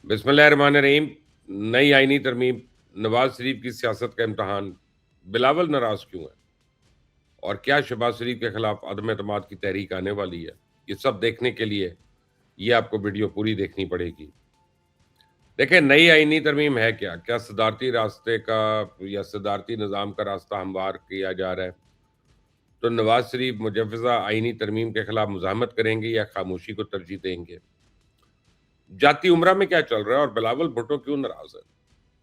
बिस्मिल्लाह रहमान रहीम। नई आईनी तरमीम, नवाज शरीफ की सियासत का इम्तहान, बिलावल नाराज क्यों है और क्या शहबाज शरीफ के खिलाफ अदम एतमाद की तहरीक आने वाली है, ये सब देखने के लिए ये आपको वीडियो पूरी देखनी पड़ेगी। देखिए, नई आईनी तरमीम है क्या? क्या सदारती रास्ते का या सदारती निज़ाम का रास्ता हमवार किया जा रहा है? तो नवाज शरीफ मुजव्वज़ा आईनी तरमीम के खिलाफ मुज़ाहमत करेंगे या खामोशी को तरजीह देंगे? जाती उमरा में क्या चल रहा है और बिलावल भुट्टो क्यों नाराज है?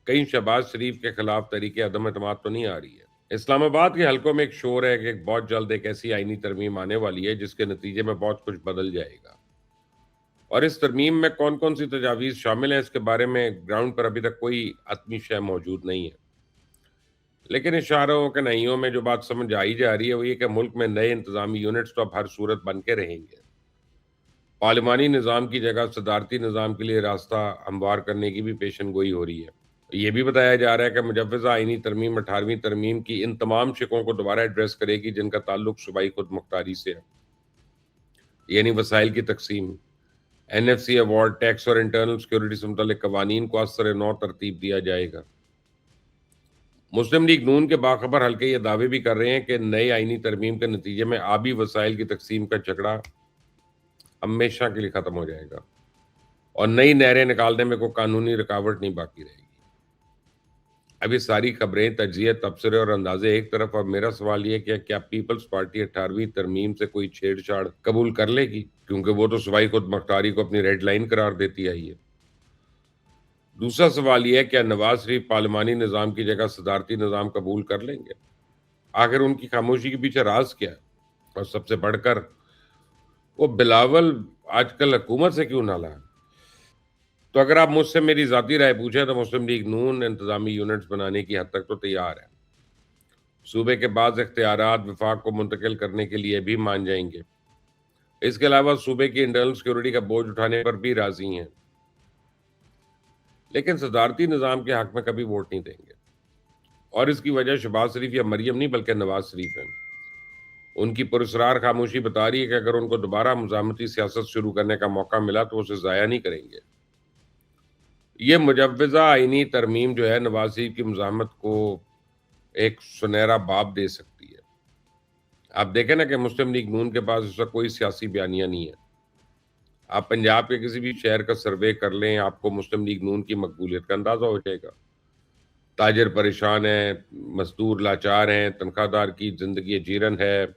कहीं शहबाज शरीफ के खिलाफ तहरीक अदम एतमाद तो नहीं आ रही है? इस्लामाबाद के हलकों में एक शोर है कि बहुत जल्द एक ऐसी आईनी तरमीम आने वाली है जिसके नतीजे में बहुत कुछ बदल जाएगा। और इस तरमीम में कौन कौन सी तजावीज़ शामिल हैं, इसके बारे में ग्राउंड पर अभी तक कोई हतमी शय मौजूद नहीं है। लेकिन इशारों के नहियों में जो बात समझ आई जा रही है वो ये कि मुल्क में नए इंतजामी यूनिट्स तो अब हर सूरत बन के रहेंगे। पार्लिमानी निज़ाम की जगह सदारती निज़ाम के लिए रास्ता हमवार करने की भी पेशन गोई हो रही है। ये भी बताया जा रहा है कि मुजव्वज़ा आईनी तरमीम 18वीं तरमीम की इन तमाम शिकों को दोबारा एड्रेस करेगी जिनका ताल्लुक सूबाई खुद मुख्तारी से है, यानी वसाइल की तकसीम, एनएफसी अवार्ड, टैक्स और इंटरनल सिक्योरिटी से मुतल्लिक कवानीन को असर नौ तरतीब दिया जाएगा। मुस्लिम लीग नून के बाखबर हल्के ये दावे भी कर रहे हैं कि नई आईनी तरमीम के नतीजे में आबी वसाइल की तकसीम का झगड़ा हमेशा के लिए खत्म हो जाएगा और नई नहरें निकालने में कोई कानूनी रुकावट नहीं बाकी रहेगी। अब ये सारी खबरें, तज्ज़िये, तबसरे और अंदाजे एक तरफ, अब मेरा सवाल ये कि क्या पीपल्स पार्टी 18वीं तरमीम से कोई छेड़छाड़ कबूल कर लेगी? क्योंकि वो तो सूबाई खुद मुख्तारी को अपनी रेड लाइन करार देती आई है। दूसरा सवाल ये है, क्या नवाज शरीफ पार्लिमानी निज़ाम की जगह सदारती निज़ाम कबूल कर लेंगे? आखिर उनकी खामोशी के पीछे राज क्या है? और सबसे बढ़कर वो बिलावल आजकल हुकूमत से क्यों नाला है? तो अगर आप मुझसे मेरी ज़ाती राय पूछें तो मुस्लिम लीग नून इंतज़ामी यूनिट्स बनाने की हद तक तो तैयार है। सूबे के बाज़ इख्तियारात वफाक को मुंतकिल करने के लिए भी मान जाएंगे। इसके अलावा सूबे की इंटरनल सिक्योरिटी का बोझ उठाने पर भी राज़ी हैं, लेकिन सदारती निज़ाम के हक में कभी वोट नहीं देंगे। और इसकी वजह शहबाज शरीफ या मरियम नहीं बल्कि नवाज शरीफ हैं। उनकी पुरस्रार खामोशी बता रही है कि अगर उनको दोबारा मुज़ाहमती सियासत शुरू करने का मौका मिला तो उसे ज़ाया नहीं करेंगे। ये मुजव्वज़ा आईनी तरमीम जो है नवाज शरीफ की मुज़ाहमत को एक सुनहरा बाब दे सकती है। आप देखें ना कि मुस्लिम लीग नून के पास उसका कोई सियासी बयानिया नहीं है। आप पंजाब के किसी भी शहर का सर्वे कर लें, आपको मुस्लिम लीग नून की मकबूलियत का अंदाज़ा हो जाएगा। ताजिर परेशान हैं, मज़दूर लाचार हैं, तनख्वाहदार की ज़िंदगी जीरन है।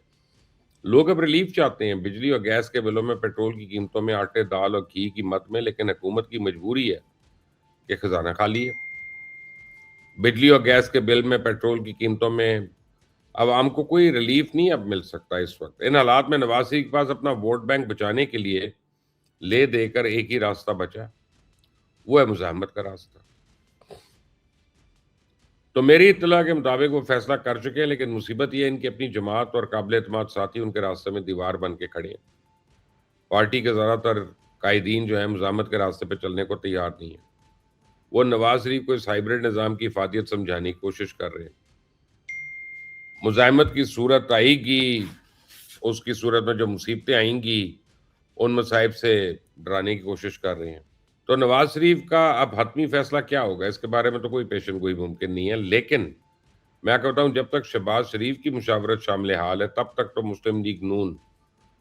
लोग अब रिलीफ चाहते हैं बिजली और गैस के बिलों में, पेट्रोल की कीमतों में, आटे, दाल और घी की मद में, लेकिन हुकूमत की मजबूरी है कि खजाना खाली है। बिजली और गैस के बिल में, पेट्रोल की कीमतों में अवाम को कोई रिलीफ नहीं अब मिल सकता इस वक्त। इन हालात में नवाज शरीफ के पास अपना वोट बैंक बचाने के लिए ले देकर एक ही रास्ता बचा, वो है मुज़ाहमत का रास्ता। तो मेरी इत्तला के मुताबिक वो फैसला कर चुके हैं, लेकिन मुसीबत ये है इनकी अपनी जमात और काबिल एतमाद साथी उनके रास्ते में दीवार बन के खड़े हैं। पार्टी के ज़्यादातर कायदीन जो है मुज़ाहमत के रास्ते पे चलने को तैयार नहीं है। वो नवाज शरीफ को इस हाइब्रिड निज़ाम की इफादियत समझाने की कोशिश कर रहे हैं। मुज़ाहमत की सूरत आएगी, उसकी सूरत में जो मुसीबतें आएँगी, उन मसाइब से डराने की कोशिश कर रहे हैं। तो नवाज शरीफ का अब हतमी फैसला क्या होगा, इसके बारे में तो कोई पेशन गोई मुमकिन नहीं है। लेकिन मैं आपको बताऊँ, जब तक शहबाज शरीफ की मुशावरत शामिल हाल है, तब तक तो मुस्लिम लीग नून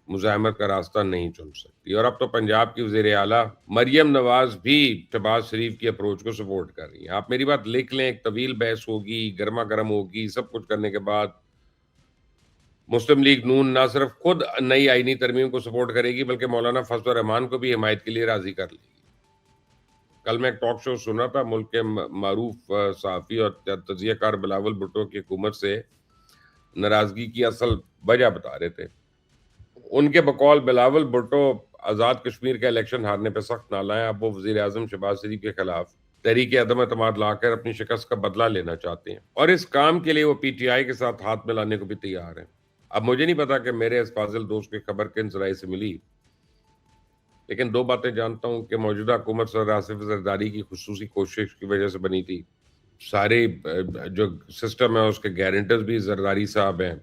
मुज़ाहमत का रास्ता नहीं चुन सकती। और अब तो पंजाब की वज़ीर आला मरियम नवाज़ भी शहबाज शरीफ की अप्रोच को सपोर्ट कर रही हैं। आप मेरी बात लिख लें, एक तवील बहस होगी, गरमा-गरम होगी, सब कुछ करने के बाद मुस्लिम लीग नून ना सिर्फ खुद नई आईनी तरमीम को सपोर्ट करेगी, बल्कि मौलाना फजल रहमान को भी हिमायत के लिए राज़ी कर लेगी। कल मैं एक टॉक शो सुन रहा था, मुल्क के मारूफ सहाफ़ी और तजियाकार बिलावल भुट्टो की हुकूमत से नाराज़गी की असल वजह बता रहे थे। उनके बकौल बिलावल भुट्टो आज़ाद कश्मीर का इलेक्शन हारने पे सख्त नालायक हैं। अब वो वज़ीर-ए-आज़म शहबाज शरीफ के खिलाफ तहरीक अदम एतमाद लाकर अपनी शिकस्त का बदला लेना चाहते हैं और इस काम के लिए वो पीटीआई के साथ हाथ मिलाने को भी तैयार हैं। अब मुझे नहीं पता कि मेरे इस फाजिल दोस्त की खबर किन ज़राए से मिली, लेकिन 2 बातें जानता हूँ कि मौजूदा हुकूमत सदर आसिफ ज़रदारी की खुसूसी कोशिश की वजह से बनी थी। सारे जो सिस्टम है उसके गारंटर्स भी ज़रदारी साहब हैं।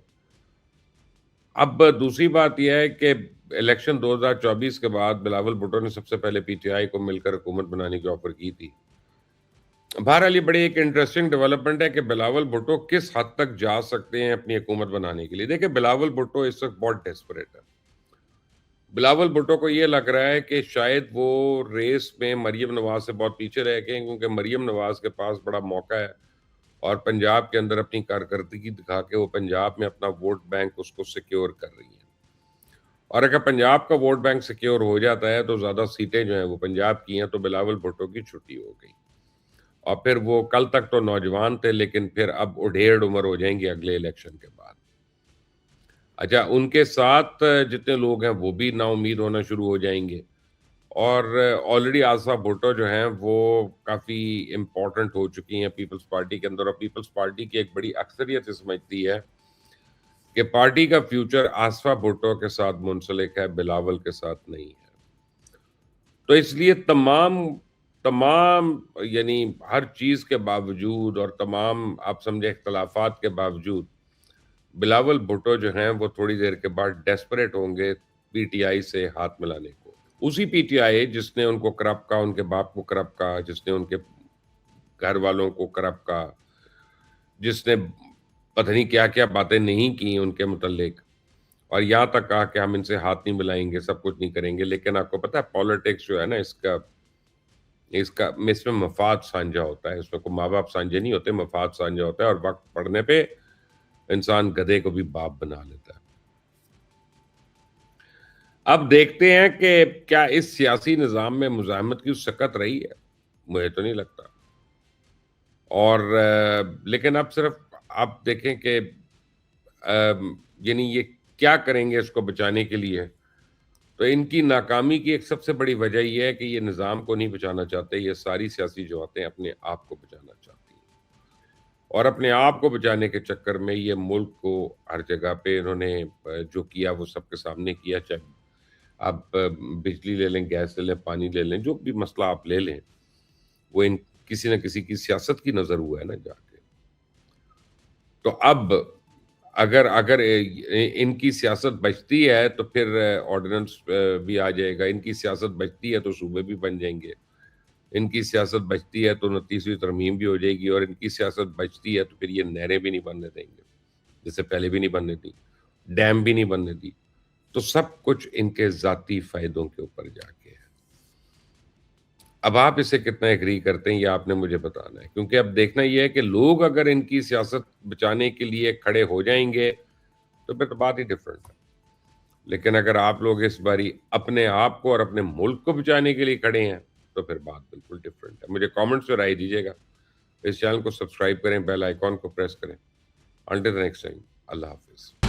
अब दूसरी बात ये है कि इलेक्शन 2024 के बाद बिलावल भुट्टो ने सबसे पहले पीटीआई को मिलकर हुकूमत बनाने की ऑफर की थी। बहरहाल ये बड़ी एक इंटरेस्टिंग डेवलपमेंट है कि बिलावल भुट्टो किस हद तक जा सकते हैं अपनी हुकूमत बनाने के लिए। देखिए, बिलावल भुट्टो इस वक्त बहुत डेस्परेट है। बिलावल भुट्टो को ये लग रहा है कि शायद वो रेस में मरियम नवाज से बहुत पीछे रह गए, क्योंकि मरियम नवाज के पास बड़ा मौका है और पंजाब के अंदर अपनी कारकर्दगी दिखा के वो पंजाब में अपना वोट बैंक उसको सिक्योर कर रही है। और अगर पंजाब का वोट बैंक सिक्योर हो जाता है तो ज़्यादा सीटें जो हैं वो पंजाब की हैं, तो बिलावल भुट्टो की छुट्टी हो गई। और फिर वो कल तक तो नौजवान थे, लेकिन फिर अब उधेड़ उम्र हो जाएंगे अगले इलेक्शन के बाद। अच्छा, उनके साथ जितने लोग हैं वो भी नाउम्मीद होना शुरू हो जाएंगे। और ऑलरेडी आसफा भुट्टो जो हैं वो काफ़ी इम्पोर्टेंट हो चुकी हैं पीपल्स पार्टी के अंदर, और पीपल्स पार्टी की एक बड़ी अक्सरियत समझती है कि पार्टी का फ्यूचर आसफा भुट्टो के साथ मुंसलिक है, बिलावल के साथ नहीं है। तो इसलिए तमाम तमाम यानी हर चीज़ के बावजूद और तमाम आप समझे इख्तलाफात के बावजूद बिलावल भुट्टो जो हैं वो थोड़ी देर के बाद डेस्परेट होंगे पीटीआई से हाथ मिलाने को। उसी पीटीआई जिसने उनको करप्ट कहा, उनके बाप को करप्ट कहा, जिसने उनके घर वालों को करप्ट कहा, जिसने पता नहीं क्या-क्या बातें नहीं की उनके मुतल्लिक, और यहाँ तक कहा कि हम इनसे हाथ नहीं मिलाएँगे, सब कुछ नहीं करेंगे। लेकिन आपको पता है पॉलिटिक्स जो है ना, इसका इसका इसमें मफाद साझा होता है, इसमें कोई माँ-बाप साझे नहीं होते, मफाद साझा होता है, और वक़्त पड़ने पे इंसान गधे को भी बाप बना लेता है। अब देखते हैं कि क्या इस सियासी निज़ाम में मुज़ाहमत की सकत रही है? मुझे तो नहीं लगता। और लेकिन अब सिर्फ़ आप देखें कि यानी ये क्या करेंगे इसको बचाने के लिए? तो इनकी नाकामी की एक सबसे बड़ी वजह ये है कि ये निज़ाम को नहीं बचाना चाहते, ये सारी सियासी जमातें अपने आप को बचाना चाहती हैं। और अपने आप को बचाने के चक्कर में ये मुल्क को हर जगह पे इन्होंने जो किया वो सबके सामने किया। चाहे आप बिजली ले लें, गैस ले लें, पानी ले लें, जो भी मसला आप ले लें, वो इन किसी न किसी की सियासत की नज़र हुआ है ना जाके। तो अब अगर अगर इनकी सियासत बचती है तो फिर ऑर्डिनेंस भी आ जाएगा, इनकी सियासत बचती है तो सूबे भी बन जाएँगे, इनकी सियासत बचती है तो 29वीं तरमीम भी हो जाएगी, और इनकी सियासत बचती है तो फिर ये नहरें भी नहीं बनने देंगे, जैसे पहले भी नहीं बनने दी, डैम भी नहीं बनने दी। तो सब कुछ इनके ज़ाती फ़ायदों के ऊपर जाके है। अब आप इससे कितना एग्री करते हैं ये आपने मुझे बताना है, क्योंकि अब देखना ये है कि लोग अगर इनकी सियासत बचाने के लिए खड़े हो जाएँगे, तो फिर तो बात ही डिफरेंट है। लेकिन अगर आप लोग इस बारी अपने आप को और अपने मुल्क को बचाने के लिए खड़े हैं, तो फिर बात बिल्कुल डिफरेंट है। मुझे कमेंट्स में राय दीजिएगा। इस चैनल को सब्सक्राइब करें, बेल आइकॉन को प्रेस करें। अंटिल द नेक्स्ट टाइम, अल्लाह हाफ़िज़।